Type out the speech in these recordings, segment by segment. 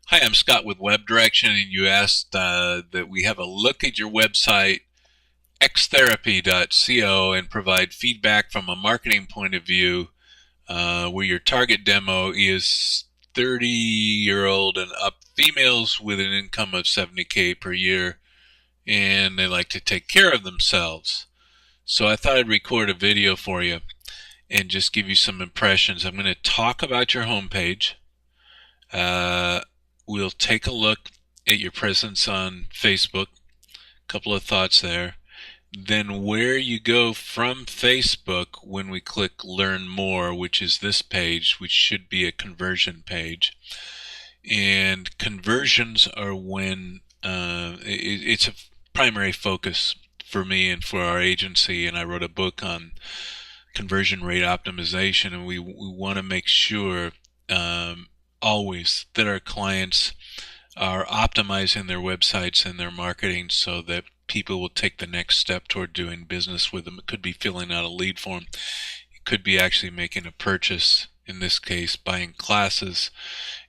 Hi, I'm Scott with Web Direction, and you asked that we have a look at your website, xtherapy.co, and provide feedback from a marketing point of view where your target demo is 30-year-old and up females with an income of 70K per year, and they like to take care of themselves. So I thought I'd record a video for you and just give you some impressions. I'm going to talk about your homepage. Uh, we'll take a look at your presence on Facebook. A couple of thoughts there. Then where you go from Facebook when we click Learn More, which is this page, which should be a conversion page. And conversions are when it's a primary focus for me and for our agency. And I wrote a book on conversion rate optimization, and we want to make sure always that our clients are optimizing their websites and their marketing so that people will take the next step toward doing business with them. It could be filling out a lead form. It could be actually making a purchase, in this case, buying classes.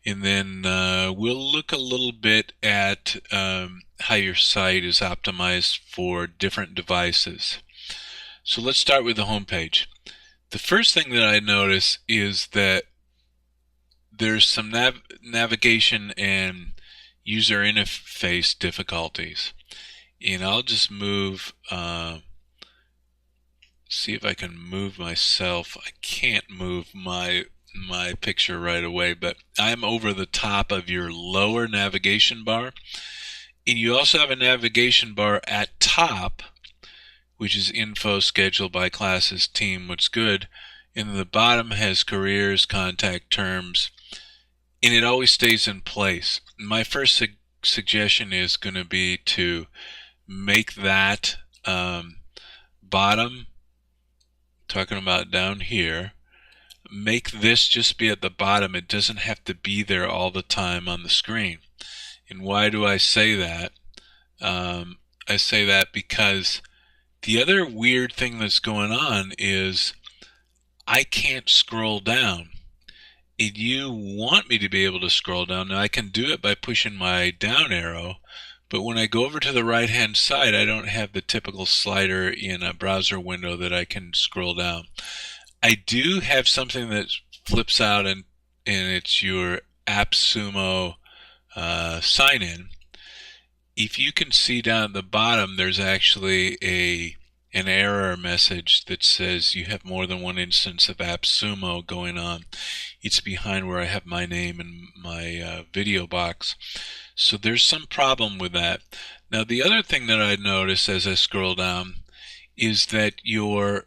And then we'll look a little bit at how your site is optimized for different devices. So let's start with the home page. The first thing that I notice is that there's some navigation and user interface difficulties. And I'll just move, see if I can move myself. I can't move my picture right away, but I'm over the top of your lower navigation bar. And you also have a navigation bar at top, which is info, schedule, by classes, team, what's good. And the bottom has careers, contact terms, and it always stays in place. My first suggestion is going to be to make that bottom, talking about down here, make this just be at the bottom. It doesn't have to be there all the time on the screen. And why do I say that? I say that because the other weird thing that's going on is I can't scroll down. And you want me to be able to scroll down. Now I can do it by pushing my down arrow, but when I go over to the right hand side, I don't have the typical slider in a browser window that I can scroll down. I do have something that flips out, and it's your AppSumo sign in. If you can see down at the bottom, there's actually an error message that says you have more than one instance of AppSumo going on. It's behind where I have my name and my video box. So there's some problem with that. Now the other thing that I notice as I scroll down is that your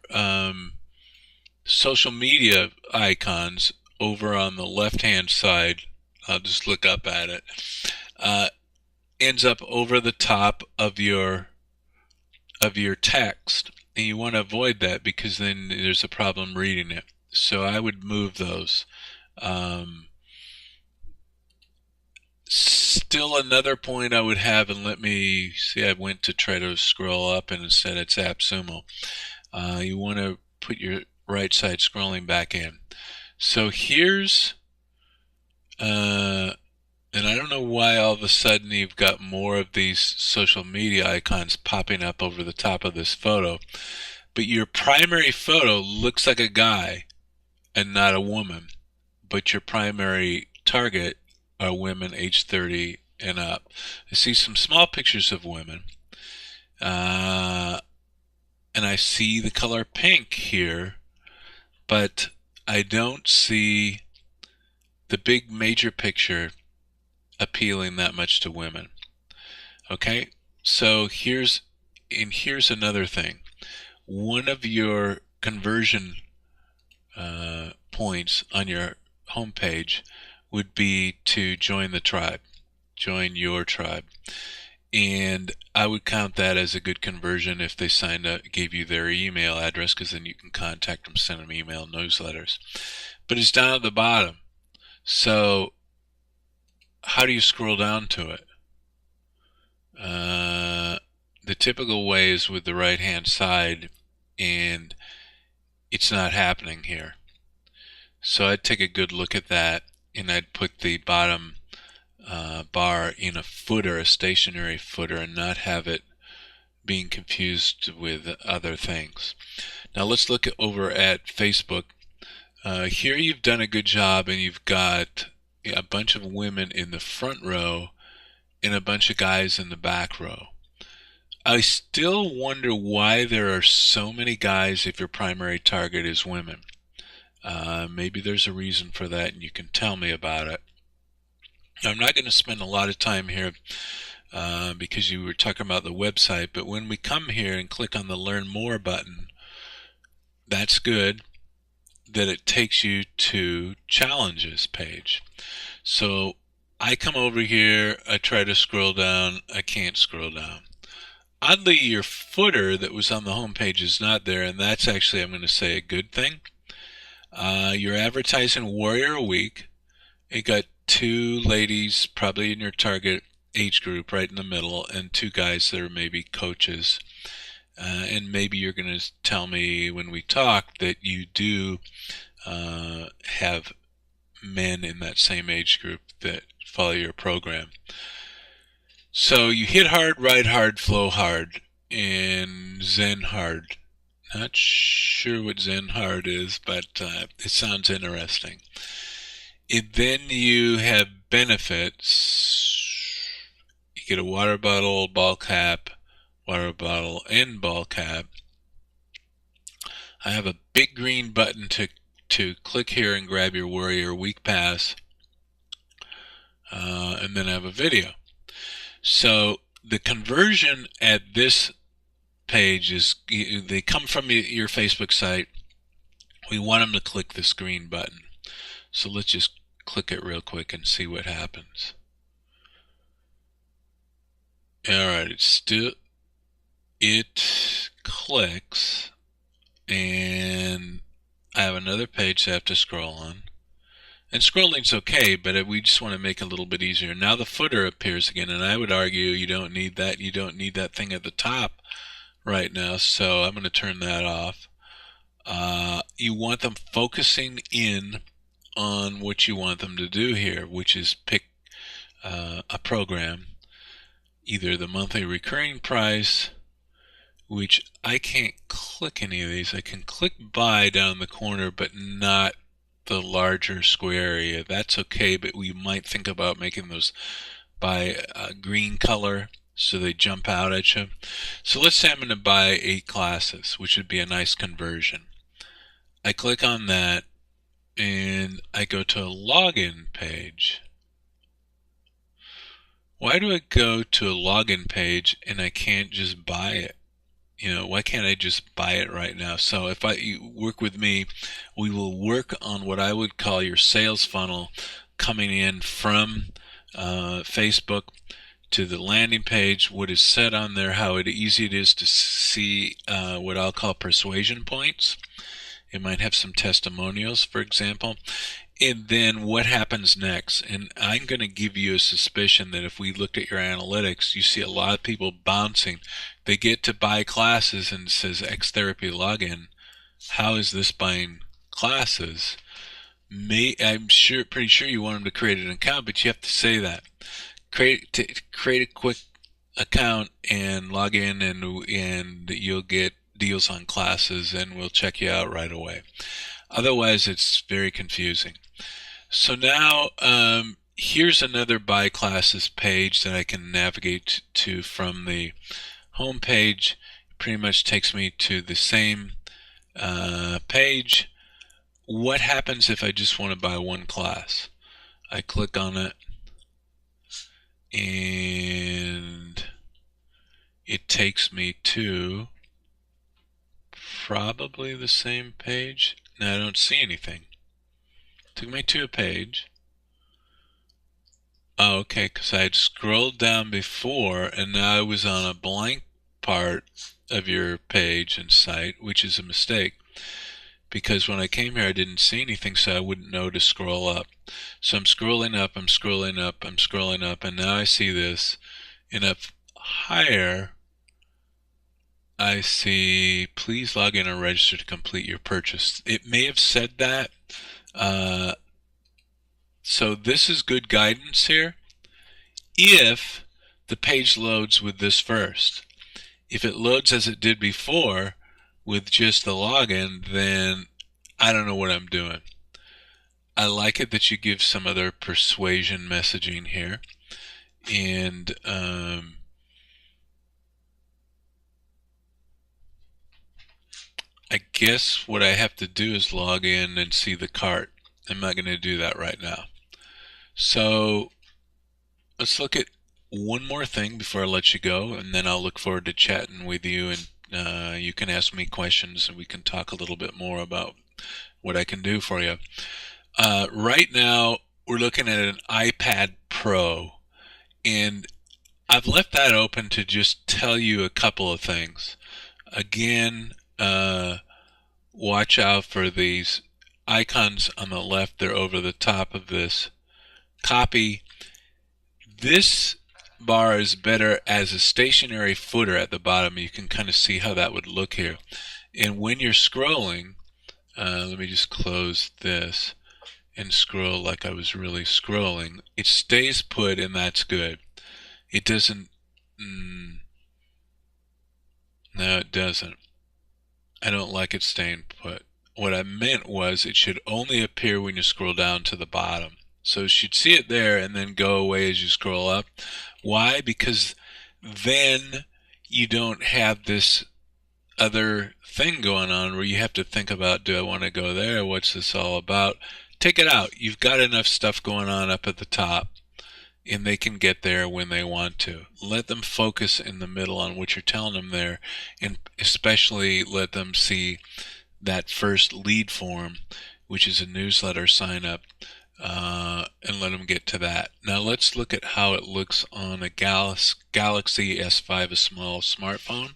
social media icons over on the left hand side, I'll just look up at it, ends up over the top of your text, and you want to avoid that because then there's a problem reading it. So I would move those. Still another point I would have, and let me see, I went to try to scroll up and instead it's AppSumo. You want to put your right side scrolling back in. So here's and I don't know why all of a sudden you've got more of these social media icons popping up over the top of this photo. But your primary photo looks like a guy and not a woman. But your primary target are women age 30 and up. I see some small pictures of women. And I see the color pink here. But I don't see the big major picture appealing that much to women. Okay, so here's another thing. One of your conversion points on your homepage would be to join the tribe, join your tribe, and I would count that as a good conversion if they signed up, gave you their email address, because then you can contact them, send them email newsletters. But it's down at the bottom, so how do you scroll down to it? The typical way is with the right hand side, and it's not happening here. So I'd take a good look at that, and I'd put the bottom bar in a footer, a stationary footer, and not have it being confused with other things. Now let's look over at Facebook. Here you've done a good job, and you've got a bunch of women in the front row and a bunch of guys in the back row. I still wonder why there are so many guys if your primary target is women. Maybe there's a reason for that, and you can tell me about it. I'm not going to spend a lot of time here because you were talking about the website, but when we come here and click on the Learn More button, that's good that it takes you to Challenges page. So I come over here, I try to scroll down, I can't scroll down. Oddly, your footer that was on the home page is not there, and that's actually, I'm going to say, a good thing. You're advertising Warrior a Week. It got 2 ladies, probably in your target age group, right in the middle, and 2 guys that are maybe coaches. And maybe you're going to tell me when we talk that you do have men in that same age group that follow your program. So you hit hard, ride hard, flow hard, and Zen hard. Not sure what Zen hard is, but it sounds interesting. Then you have benefits. You get a water bottle, ball cap, water bottle, and ball cap. I have a big green button to click here and grab your Warrior Week Pass, and then I have a video. So the conversion at this page is, they come from your Facebook site. We want them to click this green button. So let's just click it real quick and see what happens. Alright, it clicks, and I have another page I have to scroll on. And scrolling's okay, but we just want to make it a little bit easier. Now the footer appears again, and I would argue you don't need that. You don't need that thing at the top right now, so I'm going to turn that off. You want them focusing in on what you want them to do here, which is pick a program, either the monthly recurring price, which I can't click any of these. I can click buy down in the corner, but not the larger square area. That's okay, but we might think about making those by a green color so they jump out at you. So let's say I'm going to buy 8 classes, which would be a nice conversion. I click on that, and I go to a login page. Why do I go to a login page and I can't just buy it? Why can't I just buy it right now? So if you work with me, we will work on what I would call your sales funnel coming in from Facebook to the landing page, what is said on there, how easy it is to see what I'll call persuasion points. It might have some testimonials, for example. And then what happens next? And I'm going to give you a suspicion that if we looked at your analytics, you see a lot of people bouncing. They get to buy classes and it says Xtherapy login. How is this buying classes? I'm pretty sure you want them to create an account, but you have to say that. Create a quick account and log in, and you'll get deals on classes, and we'll check you out right away. Otherwise, it's very confusing. So now here's another buy classes page that I can navigate to from the home page. It pretty much takes me to the same page. What happens if I just want to buy 1 class? I click on it, and it takes me to probably the same page. Now I don't see anything. Took me to a page. Oh, okay, because I had scrolled down before, and now I was on a blank part of your page and site, which is a mistake. Because when I came here, I didn't see anything, so I wouldn't know to scroll up. So I'm scrolling up, I'm scrolling up, I'm scrolling up, and now I see this. And up higher, I see, please log in and register to complete your purchase. It may have said that. So this is good guidance here. if the page loads with this first. If it loads as it did before with just the login, then I don't know what I'm doing. I like it that you give some other persuasion messaging here. And I guess what I have to do is log in and see the cart. I'm not going to do that right now. So let's look at one more thing before I let you go, and then I'll look forward to chatting with you, and you can ask me questions and we can talk a little bit more about what I can do for you. Right now, we're looking at an iPad Pro, and I've left that open to just tell you a couple of things. Again, watch out for these icons on the left. They're over the top of this. Copy. This bar is better as a stationary footer at the bottom. You can kind of see how that would look here. And when you're scrolling, let me just close this and scroll like I was really scrolling. It stays put, and that's good. It doesn't. No, it doesn't. I don't like it staying put. What I meant was it should only appear when you scroll down to the bottom. So you should see it there and then go away as you scroll up. Why? Because then you don't have this other thing going on where you have to think about, do I want to go there? What's this all about? Take it out. You've got enough stuff going on up at the top, and they can get there when they want to. Let them focus in the middle on what you're telling them there, and especially let them see that first lead form, which is a newsletter sign up, and let them get to that. Now let's look at how it looks on a Galaxy S5, a small smartphone.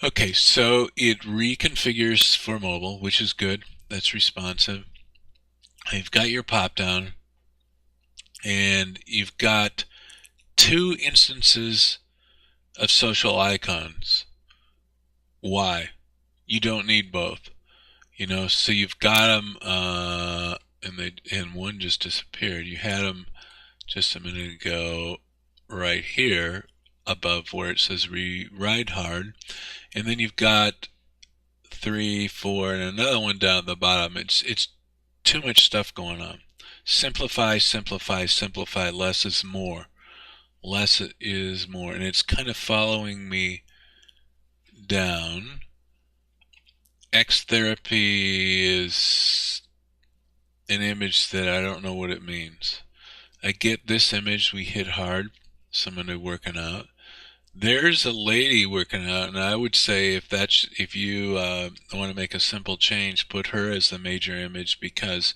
Okay, so it reconfigures for mobile, which is good. That's responsive. You've got your pop down, and you've got two instances of social icons. Why? You don't need both. So you've got them, and one just disappeared. You had them just a minute ago right here above where it says ride hard, and then you've got 3, 4, and another one down at the bottom. It's too much stuff going on. Simplify, simplify, simplify. Less is more. Less is more. And it's kind of following me down. Xtherapy is an image that I don't know what it means. I get this image, we hit hard, somebody working out. There's a lady working out, and I would say if you want to make a simple change, put her as the major image because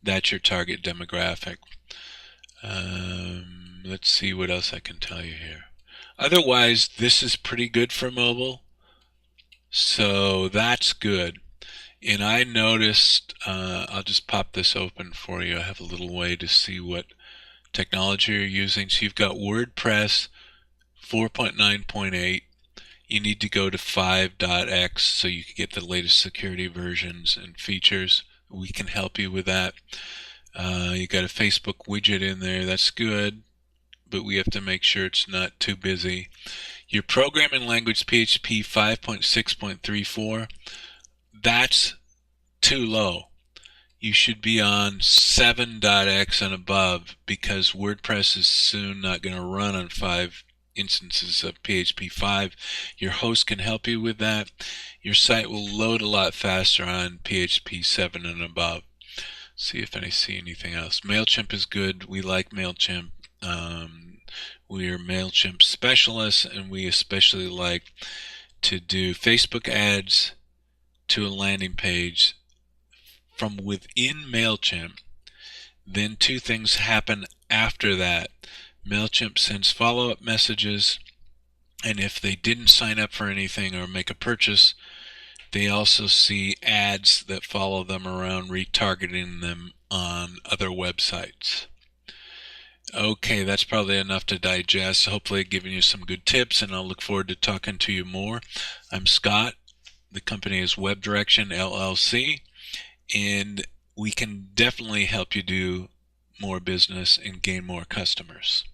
that's your target demographic. Let's see what else I can tell you here. Otherwise, this is pretty good for mobile, so that's good. And I noticed, I'll just pop this open for you. I have a little way to see what technology you're using. So you've got WordPress 4.9.8. You need to go to 5.x so you can get the latest security versions and features. We can help you with that. You got a Facebook widget in there. That's good, but we have to make sure it's not too busy. Your programming language PHP 5.6.34. That's too low. You should be on 7.x and above because WordPress is soon not going to run on 5 instances of PHP 5. Your host can help you with that. Your site will load a lot faster on PHP 7 and above. See if I see anything else. MailChimp is good. We like MailChimp. We are MailChimp specialists, and we especially like to do Facebook ads to a landing page from within MailChimp. Then two things happen after that. MailChimp sends follow-up messages, and if they didn't sign up for anything or make a purchase, they also see ads that follow them around, retargeting them on other websites. Okay, that's probably enough to digest. Hopefully giving you some good tips, and I'll look forward to talking to you more. I'm Scott. The company is Web Direction LLC, and we can definitely help you do more business and gain more customers.